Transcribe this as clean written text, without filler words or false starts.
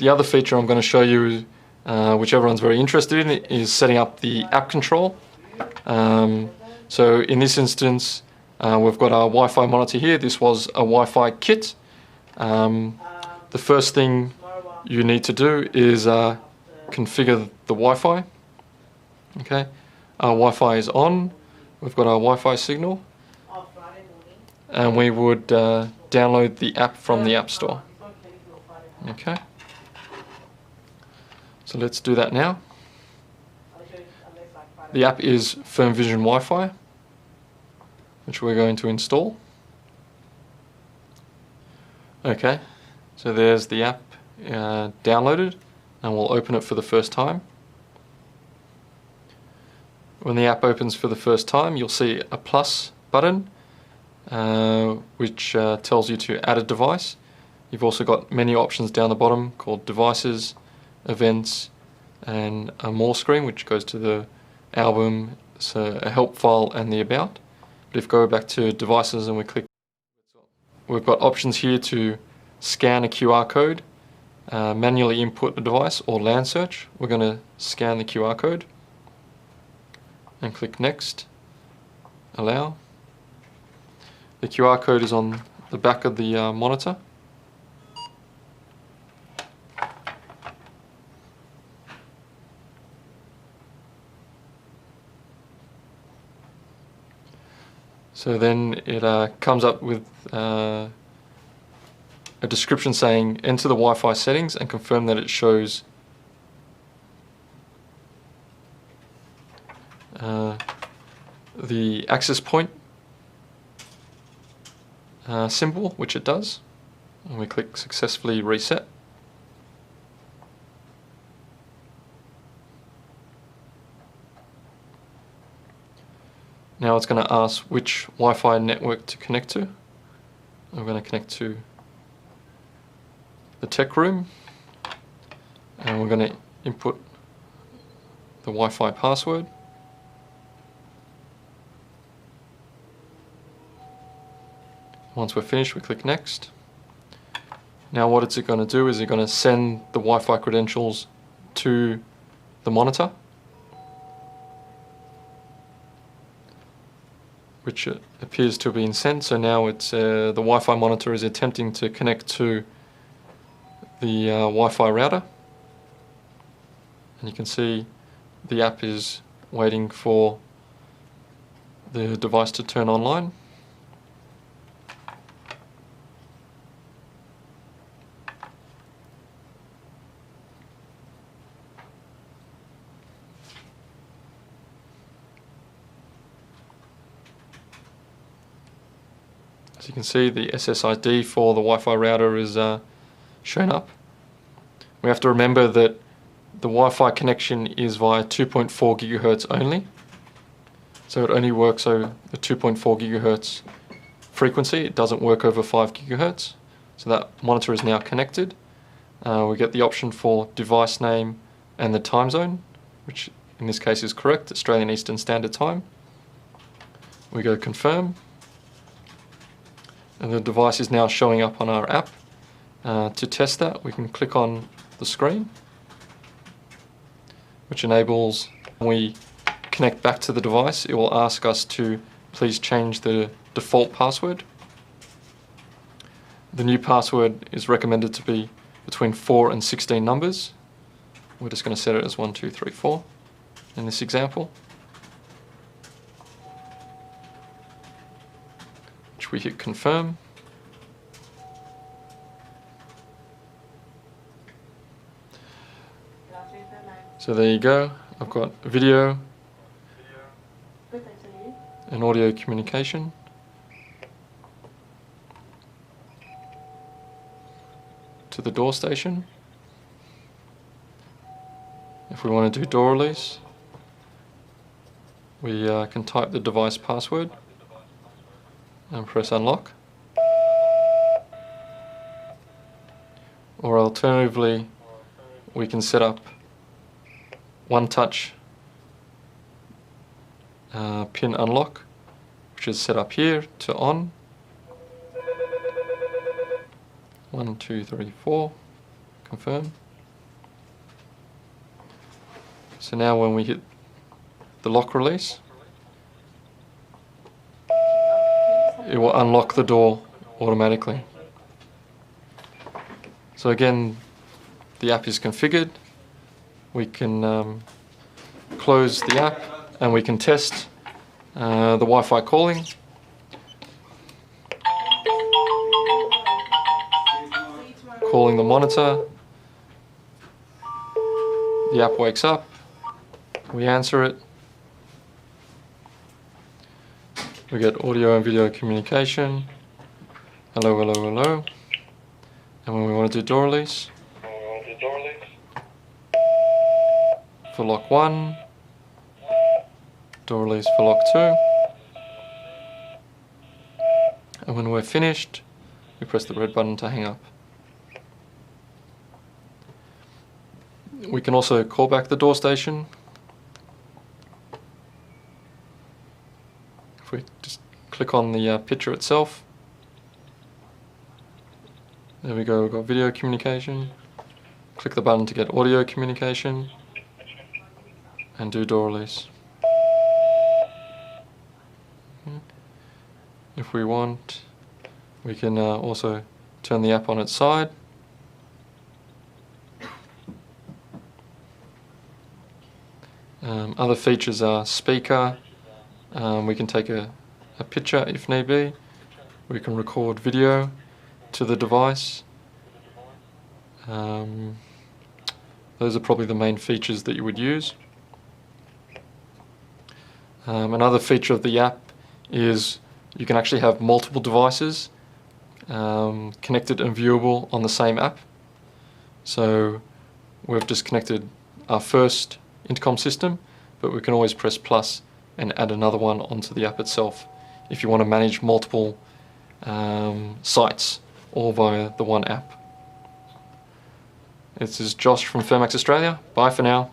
The other feature I'm going to show you, which everyone's very interested in, is setting up the app control. So in this instance, we've got our Wi-Fi monitor here. This was a Wi-Fi kit. The first thing you need to do is configure the Wi-Fi. Okay, our Wi-Fi is on. We've got our Wi-Fi signal, and we would download the app from the App Store. Okay, so let's do that now. The app is FERMVISION Wi-Fi, which we're going to install. Okay, so there's the app downloaded, and we'll open it for the first time. When the app opens for the first time, you'll see a plus button, which tells you to add a device. You've also got menu options down the bottom called Devices, Events, and a More screen, which goes to the album, so a help file, and the About. But if we go back to Devices and we click, we've got options here to scan a QR code, manually input a device, or LAN search. We're going to scan the QR code and click Next, Allow. The QR code is on the back of the monitor. So then it comes up with a description saying enter the Wi-Fi settings and confirm that it shows the access point symbol, which it does, and we click successfully reset. Now it's going to ask which Wi-Fi network to connect to. I'm going to connect to the tech room, and we're going to input the Wi-Fi password. Once we're finished, we click Next. Now what it's going to do is it's going to send the Wi-Fi credentials to the monitor, which appears to have been sent. So now it's the Wi-Fi monitor is attempting to connect to the Wi-Fi router, and you can see the app is waiting for the device to turn online. As you can see, the SSID for the Wi-Fi router is shown up. We have to remember that the Wi-Fi connection is via 2.4 GHz only, so it only works over the 2.4 GHz frequency. It doesn't work over 5 GHz. So that monitor is now connected. We get the option for device name and the time zone, which in this case is correct, Australian Eastern Standard Time. We go confirm, and the device is now showing up on our app. To test that, we can click on the screen, which enables, when we connect back to the device, it will ask us to please change the default password. The new password is recommended to be between 4 and 16 numbers. We're just going to set it as 1, 2, 3, 4 in this example, which we hit confirm. So there you go. I've got video and audio communication. To the door station. If we want to do door release, we can type the device password and press unlock. Or alternatively, we can set up one touch pin unlock, which is set up here to on. 1, 2, 3, 4, confirm. So now when we hit the lock release, it will unlock the door automatically. So again, the app is configured. We can close the app and we can test the Wi-Fi calling. Calling the monitor. The app wakes up. We answer it. We get audio and video communication. Hello, hello, hello. And when we want to do door release, for lock 1, door release for lock 2. And when we're finished, we press the red button to hang up. We can also call back the door station. If we just click on the picture itself. There we go, we've got video communication. Click the button to get audio communication. And do door release. If we want, we can also turn the app on its side. Other features are speaker. We can take a picture if need be. We can record video to the device. Those are probably the main features that you would use. Another feature of the app is you can actually have multiple devices connected and viewable on the same app. So we've just connected our first intercom system, but we can always press plus and add another one onto the app itself if you want to manage multiple sites all via the one app. This is Josh from FERMVISION Australia. Bye for now.